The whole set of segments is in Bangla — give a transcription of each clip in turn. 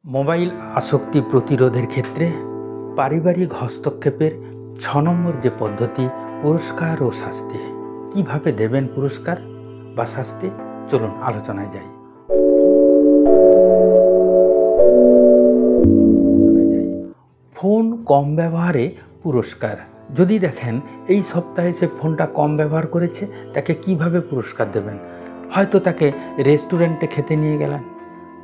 মোবাইল আসক্তি প্রতিরোধের ক্ষেত্রে পারিবারিক হস্তক্ষেপের ৬ নম্বর যে পদ্ধতি পুরস্কার ও শাস্তি। কিভাবে দেবেন পুরস্কার বা শাস্তি, চলুন আলোচনায় যাই। ফোন কম ব্যবহারে পুরস্কার। যদি দেখেন এই সপ্তাহে সে ফোনটা কম ব্যবহার করেছে, তাকে কিভাবে পুরস্কার দেবেন? হয়তো তাকে রেস্টুরেন্টে খেতে নিয়ে গেলেন,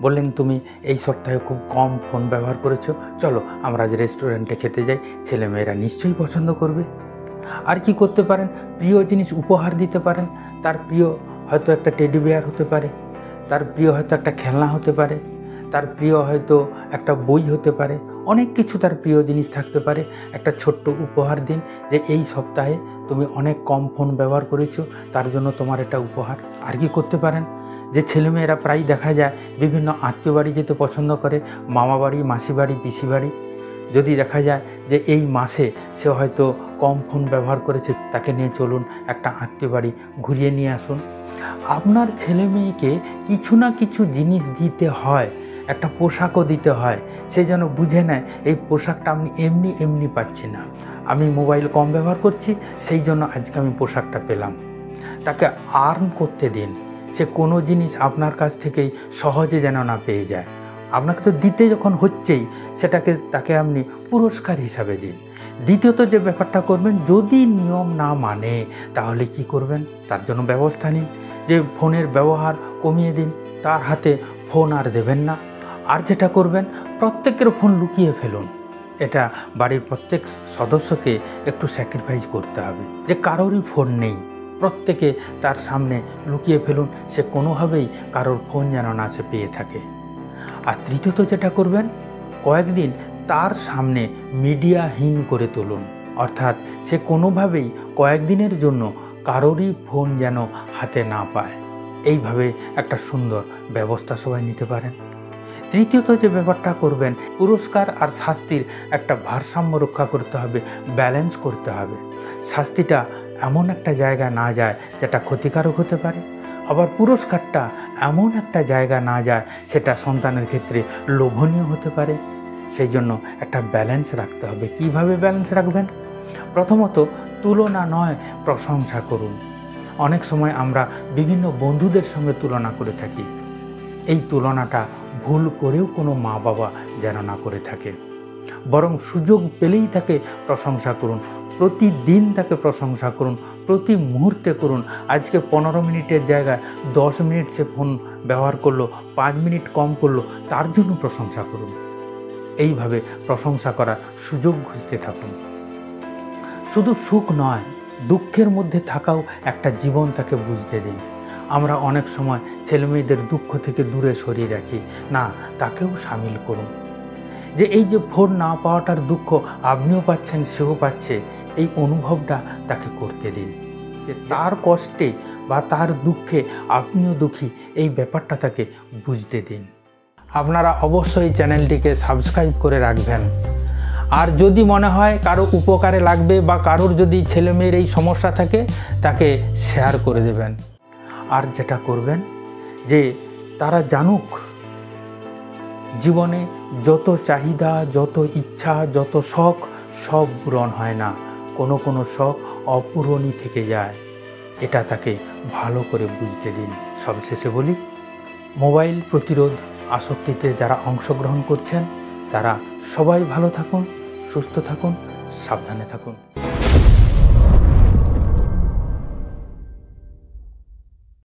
বললেন তুমি এই সপ্তাহে খুব কম ফোন ব্যবহার করেছো, চলো আমরা আজ রেস্টুরেন্টে খেতে যাই। ছেলেমেয়েরা নিশ্চয়ই পছন্দ করবে। আর কি করতে পারেন? প্রিয় জিনিস উপহার দিতে পারেন। তার প্রিয় হয়তো একটা টেডি বিয়ার হতে পারে, তার প্রিয় হয়তো একটা খেলনা হতে পারে, তার প্রিয় হয়তো একটা বই হতে পারে, অনেক কিছু তার প্রিয় জিনিস থাকতে পারে। একটা ছোট্ট উপহার দিন যে এই সপ্তাহে তুমি অনেক কম ফোন ব্যবহার করেছো, তার জন্য তোমার এটা উপহার। আর কি করতে পারেন? যে ছেলেমেয়েরা প্রায় দেখা যায় বিভিন্ন আত্মীয় বাড়ি যেতে পছন্দ করে, মামা বাড়ি, মাসি বাড়ি, পিসি বাড়ি। যদি দেখা যায় যে এই মাসে সে হয়তো কম ফোন ব্যবহার করেছে, তাকে নিয়ে চলুন একটা আত্মীয় বাড়ি ঘুরিয়ে নিয়ে আসুন। আপনার ছেলে মেয়েকে কিছু না কিছু জিনিস দিতে হয়, একটা পোশাকও দিতে হয়। সে যেন বুঝে নেয় এই পোশাকটা আমি এমনি এমনি পাচ্ছি না, আমি মোবাইল কম ব্যবহার করছি, সেই জন্য আজকে আমি পোশাকটা পেলাম। তাকে আর্ন করতে দিন। সে কোনো জিনিস আপনার কাছ থেকেই সহজে যেন না পেয়ে যায়। আপনাকে তো দিতে যখন হচ্ছেই, তাকে আপনি পুরস্কার হিসাবে দিন। দ্বিতীয়ত যে ব্যাপারটা করবেন, যদি নিয়ম না মানে তাহলে কি করবেন? তার জন্য ব্যবস্থা নিন। যে ফোনের ব্যবহার কমিয়ে দিন, তার হাতে ফোন আর দেবেন না। আর যেটা করবেন, প্রত্যেকের ফোন লুকিয়ে ফেলুন। এটা বাড়ির প্রত্যেক সদস্যকে একটু স্যাক্রিফাইস করতে হবে যে কারোরই ফোন নেই, প্রত্যেকে তার সামনে লুকিয়ে ফেলুন। সে কোনোভাবেই কারোর ফোন যেন না সে পেয়ে থাকে। আর তৃতীয়ত যেটা করবেন, কয়েকদিন তার সামনে মিডিয়াহীন করে তুলুন। অর্থাৎ সে কোনোভাবেই কয়েকদিনের জন্য কারোরই ফোন যেন হাতে না পায়। এইভাবে একটা সুন্দর ব্যবস্থা সবাই নিতে পারেন। তৃতীয়ত যে ব্যাপারটা করবেন, পুরস্কার আর শাস্তির একটা ভারসাম্য রক্ষা করতে হবে, ব্যালেন্স করতে হবে। শাস্তিটা এমন একটা জায়গা না যায় যেটা ক্ষতিকারক হতে পারে, আবার পুরস্কারটা এমন একটা জায়গা না যায় সেটা সন্তানের ক্ষেত্রে লোভনীয় হতে পারে। সেই জন্য একটা ব্যালেন্স রাখতে হবে। কিভাবে ব্যালেন্স রাখবেন? প্রথমত, তুলনা নয়, প্রশংসা করুন। অনেক সময় আমরা বিভিন্ন বন্ধুদের সঙ্গে তুলনা করে থাকি। এই তুলনাটা ভুল করেও কোনো মা বাবা যেন না করে থাকে, বরং সুযোগ পেলেই তাকে প্রশংসা করুন। প্রতিদিন তাকে প্রশংসা করুন, প্রতি মুহূর্তে করুন। আজকে 15 মিনিটের জায়গায় 10 মিনিট সে ফোন ব্যবহার করলো, 5 মিনিট কম করলো, তার জন্য প্রশংসা করুন। এইভাবে প্রশংসা করার সুযোগ খুঁজতে থাকুন। শুধু সুখ নয়, দুঃখের মধ্যে থাকাও একটা জীবন, তাকে বুঝতে দিন। আমরা অনেক সময় ছেলেমেয়েদের দুঃখ থেকে দূরে সরিয়ে রাখি, না, তাকেও সামিল করুন। যে এই যে ফোন না পাওয়াটার দুঃখ আপনিও পাচ্ছেন, সেও পাচ্ছে, এই অনুভবটা তাকে করতে দিন। যে তার কষ্টে বা তার দুঃখে আপনিও দুঃখী, এই ব্যাপারটা তাকে বুঝতে দিন। আপনারা অবশ্যই চ্যানেলটিকে সাবস্ক্রাইব করে রাখবেন। আর যদি মনে হয় কারো উপকারে লাগবে বা কারোর যদি ছেলেমেয়ের এই সমস্যা থাকে, তাকে শেয়ার করে দেবেন। আর যেটা করবেন, যে তারা জানুক জীবনে যত চাহিদা, যত ইচ্ছা, যত শখ, সব পূরণ হয় না, কোনো শখ অপূরণই থেকে যায়। এটা তাকে ভালো করে বুঝতে দিন। সবশেষে বলি, মোবাইল প্রতিরোধ আসক্তিতে যারা অংশগ্রহণ করছেন, তারা সবাই ভালো থাকুন, সুস্থ থাকুন, সাবধানে থাকুন।